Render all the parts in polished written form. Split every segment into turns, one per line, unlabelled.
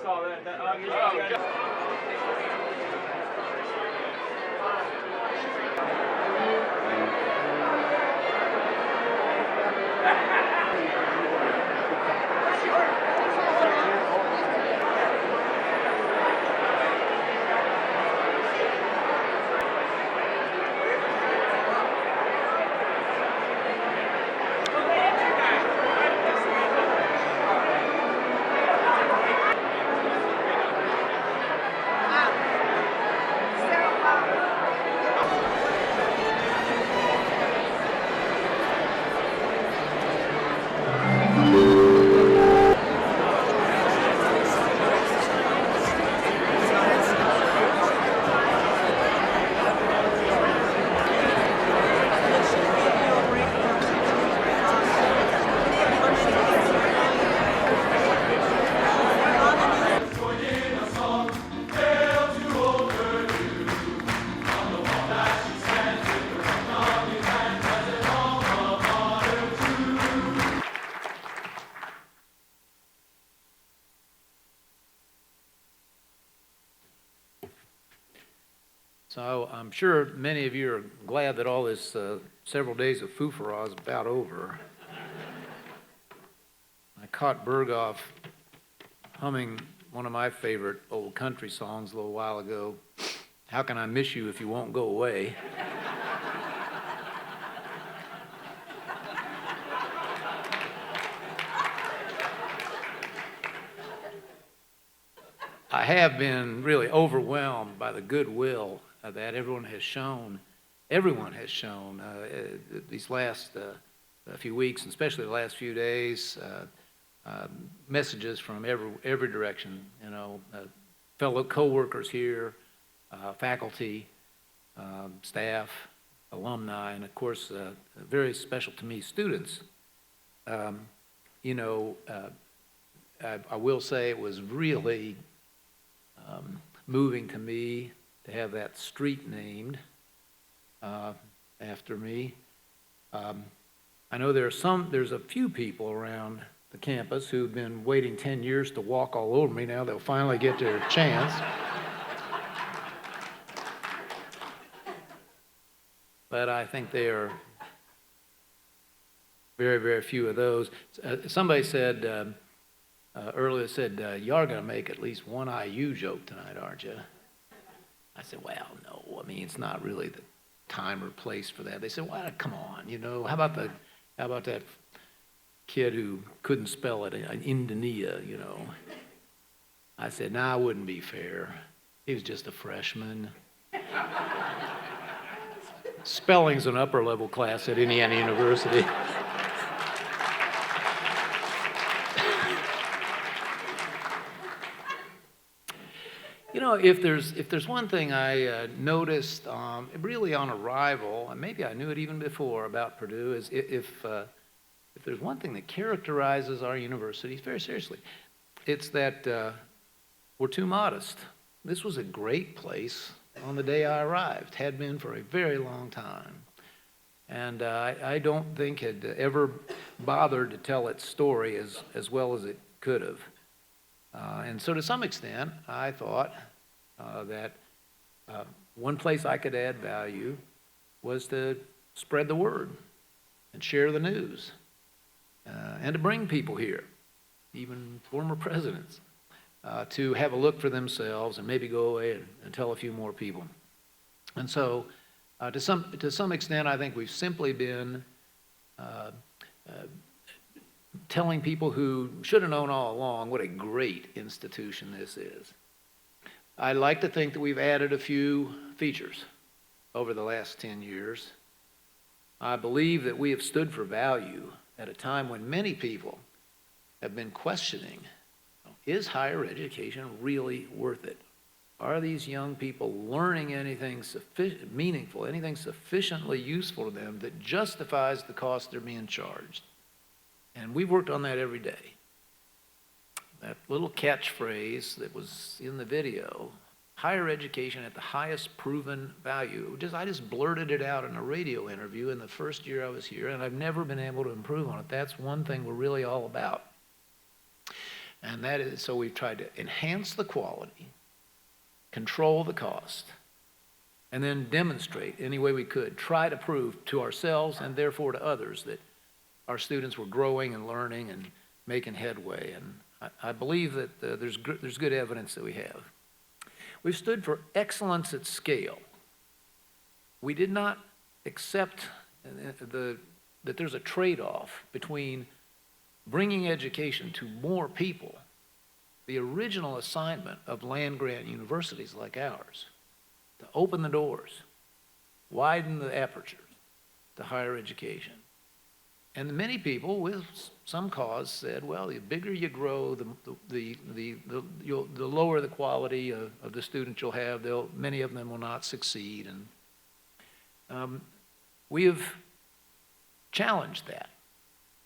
saw that.
So I'm sure many of you are glad that all this several days of foo-for-ah is about over. I caught Berghoff humming one of my favorite old country songs a little while ago, "How Can I Miss You If You Won't Go Away?" I have been really overwhelmed by the goodwill that everyone has shown these last few weeks, and especially the last few days. Messages from every direction, fellow co-workers here, faculty, staff, alumni, and of course, very special to me, students. I will say it was really moving to me to have that street named after me. I know there's a few people around the campus who've been waiting 10 years to walk all over me. Now they'll finally get their chance. But I think they are very, very few of those. Somebody said earlier, you are going to make at least one IU joke tonight, aren't you? I said, well, no. I mean, it's not really the time or place for that. They said, well, come on, how about that kid who couldn't spell it, Indonesia, I said, I wouldn't be fair. He was just a freshman. Spelling's an upper level class at Indiana University. If there's one thing I noticed really on arrival, and maybe I knew it even before about Purdue, is if there's one thing that characterizes our university very seriously, it's that we're too modest. This was a great place on the day I arrived, had been for a very long time. And I don't think had ever bothered to tell its story as well as it could have. And so to some extent, I thought that one place I could add value was to spread the word and share the news and to bring people here, even former presidents, to have a look for themselves and maybe go away and tell a few more people. And so to some extent, I think we've simply been telling people who should have known all along what a great institution this is. I like to think that we've added a few features over the last 10 years. I believe that we have stood for value at a time when many people have been questioning, is higher education really worth it? Are these young people learning anything meaningful, anything sufficiently useful to them that justifies the cost they're being charged? And we've worked on that every day. That little catchphrase that was in the video, higher education at the highest proven value, I just blurted it out in a radio interview in the first year I was here, and I've never been able to improve on it. That's one thing we're really all about. And that is, so we've tried to enhance the quality, control the cost, and then demonstrate any way we could, try to prove to ourselves and therefore to others that our students were growing and learning and making headway. And I believe that there's good evidence that we have. We've stood for excellence at scale. We did not accept that there's a trade-off between bringing education to more people, the original assignment of land-grant universities like ours, to open the doors, widen the apertures to higher education. And many people with some cause said, well, the bigger you grow, the lower the quality of the students you'll have. Many of them will not succeed. And we have challenged that.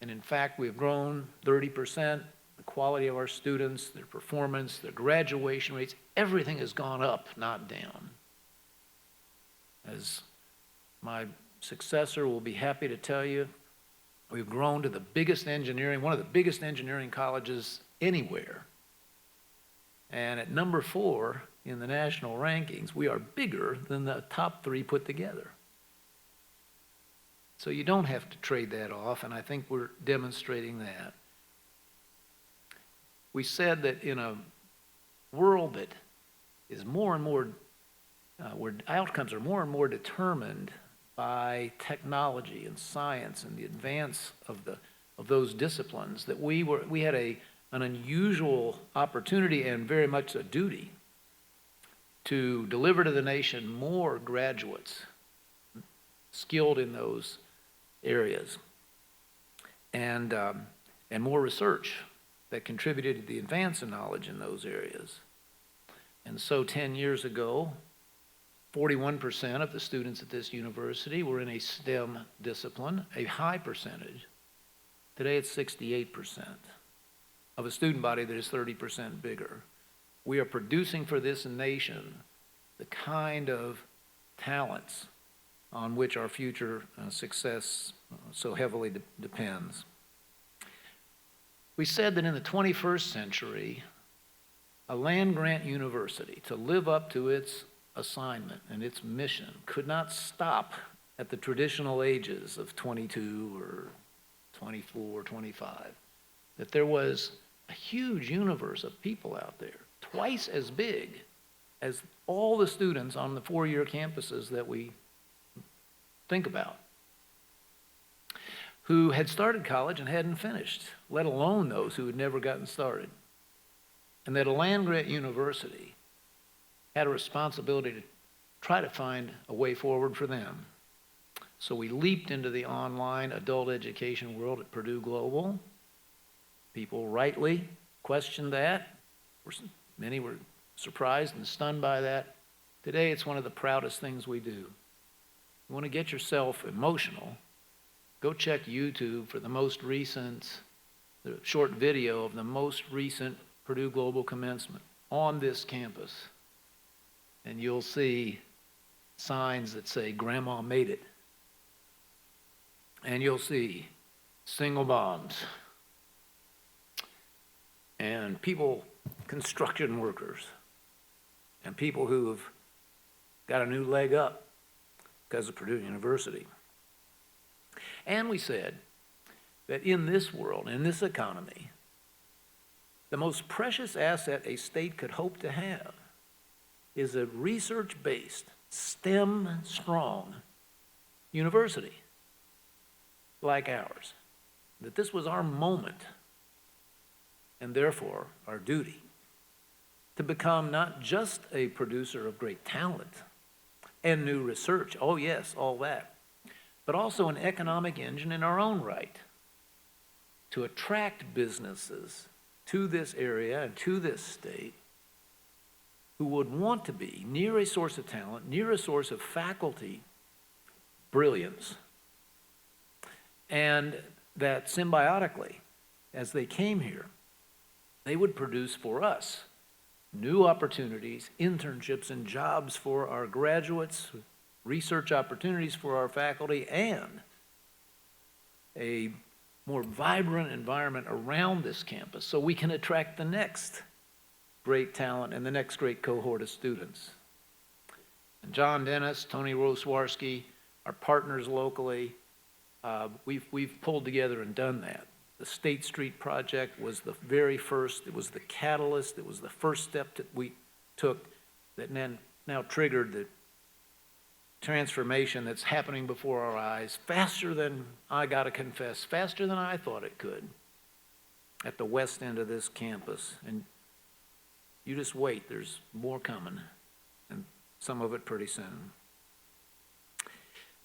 And in fact, we've grown 30%. The quality of our students, their performance, their graduation rates, everything has gone up, not down. As my successor will be happy to tell you, we've grown to one of the biggest engineering colleges anywhere. And at number 4 in the national rankings, we are bigger than the top 3 put together. So you don't have to trade that off, and I think we're demonstrating that. We said that in a world that is more and more, where outcomes are more and more determined by technology and science and the advance of those disciplines, that we had an unusual opportunity and very much a duty to deliver to the nation more graduates skilled in those areas, and more research that contributed to the advance in knowledge in those areas. And so 10 years ago, 41% of the students at this university were in a STEM discipline, a high percentage. Today it's 68% of a student body that is 30% bigger. We are producing for this nation the kind of talents on which our future success so heavily depends. We said that in the 21st century, a land-grant university, to live up to its assignment and its mission, could not stop at the traditional ages of 22 or 24, 25. That there was a huge universe of people out there, twice as big as all the students on the 4-year campuses that we think about, who had started college and hadn't finished, let alone those who had never gotten started. And that a land-grant university had a responsibility to try to find a way forward for them. So we leaped into the online adult education world at Purdue Global. People rightly questioned that. Many were surprised and stunned by that. Today, it's one of the proudest things we do. You want to get yourself emotional, go check YouTube for the short video of the most recent Purdue Global commencement on this campus. And you'll see signs that say, "Grandma made it." And you'll see single moms and people, construction workers, and people who have got a new leg up because of Purdue University. And we said that in this world, in this economy, the most precious asset a state could hope to have is a research-based, STEM-strong university like ours. That this was our moment, and therefore our duty, to become not just a producer of great talent and new research, oh yes, all that, but also an economic engine in our own right, to attract businesses to this area and to this state who would want to be near a source of talent, near a source of faculty brilliance, and that symbiotically, as they came here, they would produce for us new opportunities, internships, and jobs for our graduates, research opportunities for our faculty, and a more vibrant environment around this campus so we can attract the next great talent and the next great cohort of students. And John Dennis, Tony Roswarski, our partners locally, we've pulled together and done that. The State Street project was the very first, it was the catalyst, it was the first step that we took that now triggered the transformation that's happening before our eyes faster than, I gotta confess, faster than I thought it could at the west end of this campus. And you just wait, there's more coming, and some of it pretty soon.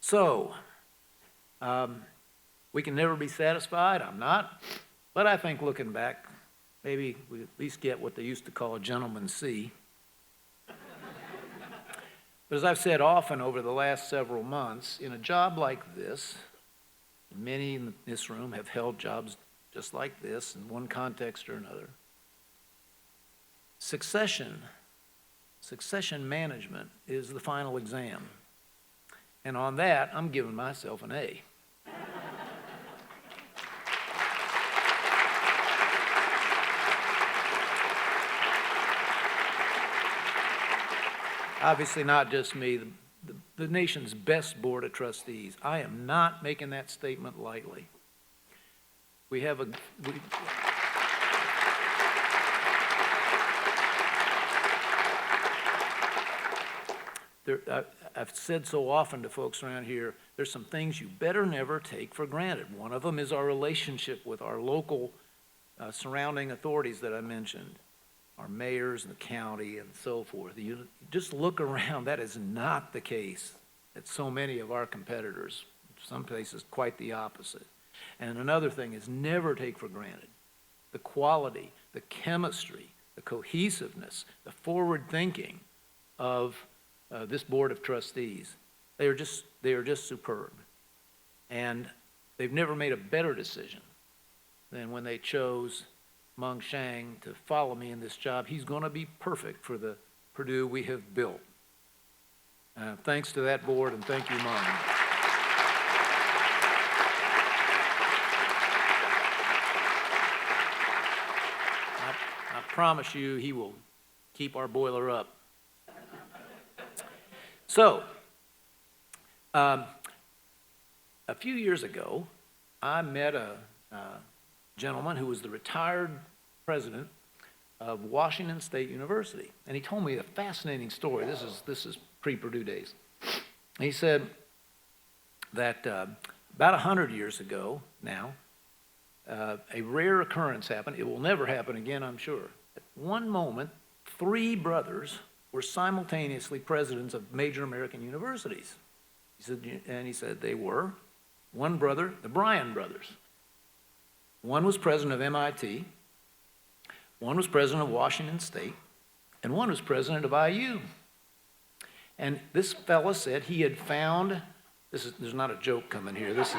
So, we can never be satisfied, I'm not, but I think looking back, maybe we at least get what they used to call a gentleman's C. But as I've said often over the last several months, in a job like this, many in this room have held jobs just like this in one context or another. Succession management is the final exam. And on that, I'm giving myself an A. Obviously not just me, the nation's best board of trustees. I am not making that statement lightly. We have I've said so often to folks around here, there's some things you better never take for granted. One of them is our relationship with our local surrounding authorities that I mentioned, our mayors and the county and so forth. You just look around, that is not the case at so many of our competitors. Some places quite the opposite. And another thing is never take for granted the quality, the chemistry, the cohesiveness, the forward thinking of this board of trustees. They are just superb. And they've never made a better decision than when they chose Meng Shang to follow me in this job. He's going to be perfect for the Purdue we have built. Thanks to that board, and thank you, Meng. I promise you he will keep our boiler up. So, a few years ago, I met a gentleman who was the retired president of Washington State University, and he told me a fascinating story. This is pre-Purdue days. He said that about 100 years ago now, a rare occurrence happened. It will never happen again, I'm sure. At one moment, 3 brothers were simultaneously presidents of major American universities. He said they were, one brother, the Bryan brothers. One was president of MIT, one was president of Washington State, and one was president of IU. And this fella said he had found, there's not a joke coming here, this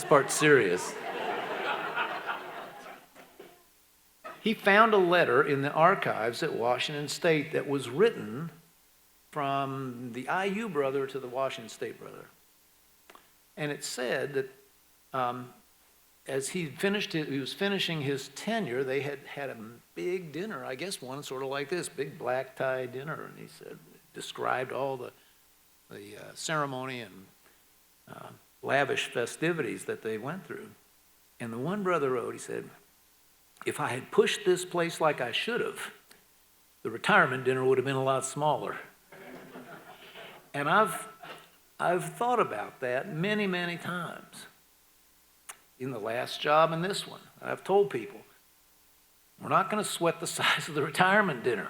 part's serious. He found a letter in the archives at Washington State that was written from the IU brother to the Washington State brother. And it said that as he was finishing his tenure, they had had a big dinner, I guess one sort of like this, big black tie dinner. And he said, described all the ceremony and lavish festivities that they went through. And the one brother wrote, he said, if I had pushed this place like I should have, the retirement dinner would have been a lot smaller. And I've thought about that many, many times. In the last job and this one, I've told people, we're not going to sweat the size of the retirement dinner.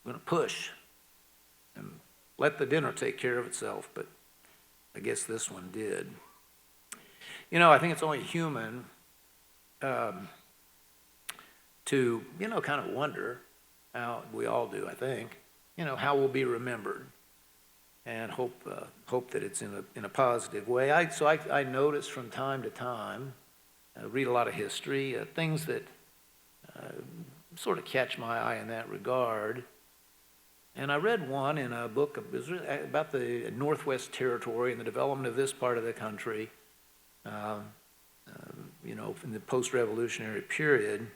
We're going to push and let the dinner take care of itself, but I guess this one did. You know, I think it's only human to, kind of wonder how, we all do, I think, how we'll be remembered, and hope that it's in a positive way. I notice from time to time, read a lot of history, things that sort of catch my eye in that regard. And I read one in a book, it was really about the Northwest Territory and the development of this part of the country, in the post-revolutionary period.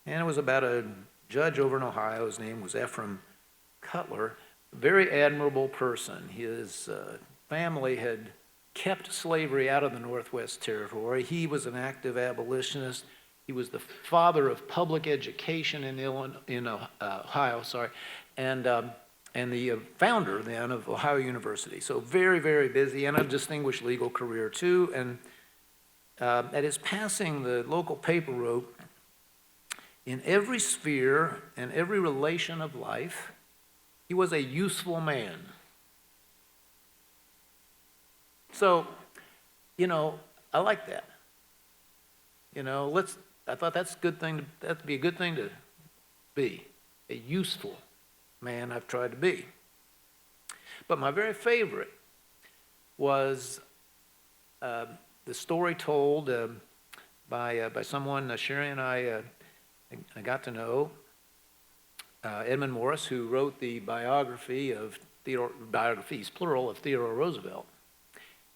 And it was about a judge over in Ohio. His name was Ephraim Cutler, a very admirable person. His family had kept slavery out of the Northwest Territory. He was an active abolitionist. He was the father of public education in Ohio, and the founder then of Ohio University. So very, very busy, and a distinguished legal career too. And at his passing, the local paper wrote, "In every sphere and every relation of life, he was a useful man." So, I like that. I thought that'd be a good thing to be, a useful man. I've tried to be. But my very favorite was the story told by someone Sherry and I got to know, Edmund Morris, who wrote the biographies, plural, of Theodore Roosevelt.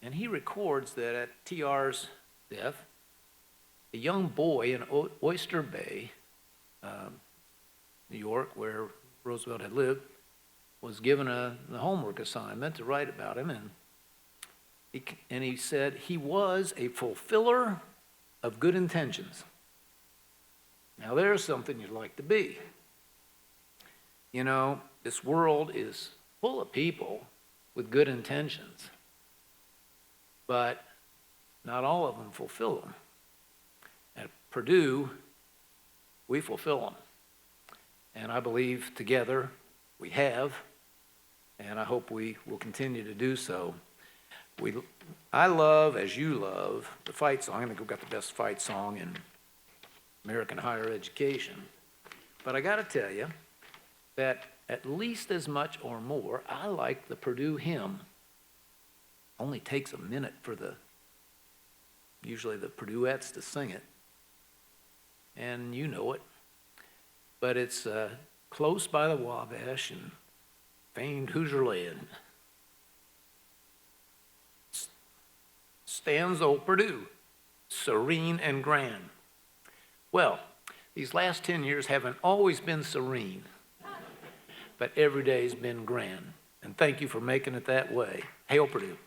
And he records that at TR's death, a young boy in Oyster Bay, New York, where Roosevelt had lived, was given the homework assignment to write about him, and he said he was a fulfiller of good intentions. Now there's something you'd like to be. This world is full of people with good intentions, but not all of them fulfill them. At Purdue, we fulfill them. And I believe together we have, and I hope we will continue to do so. I love, as you love, the fight song. I think we've got the best fight song in American higher education. But I got to tell you that at least as much or more, I like the Purdue hymn. Only takes a minute for usually the Purduettes to sing it. And you know it. But it's close by the Wabash and famed Hoosier land. Stands old Purdue, serene and grand. Well, these last 10 years haven't always been serene, but every day's been grand. And thank you for making it that way. Hail Purdue.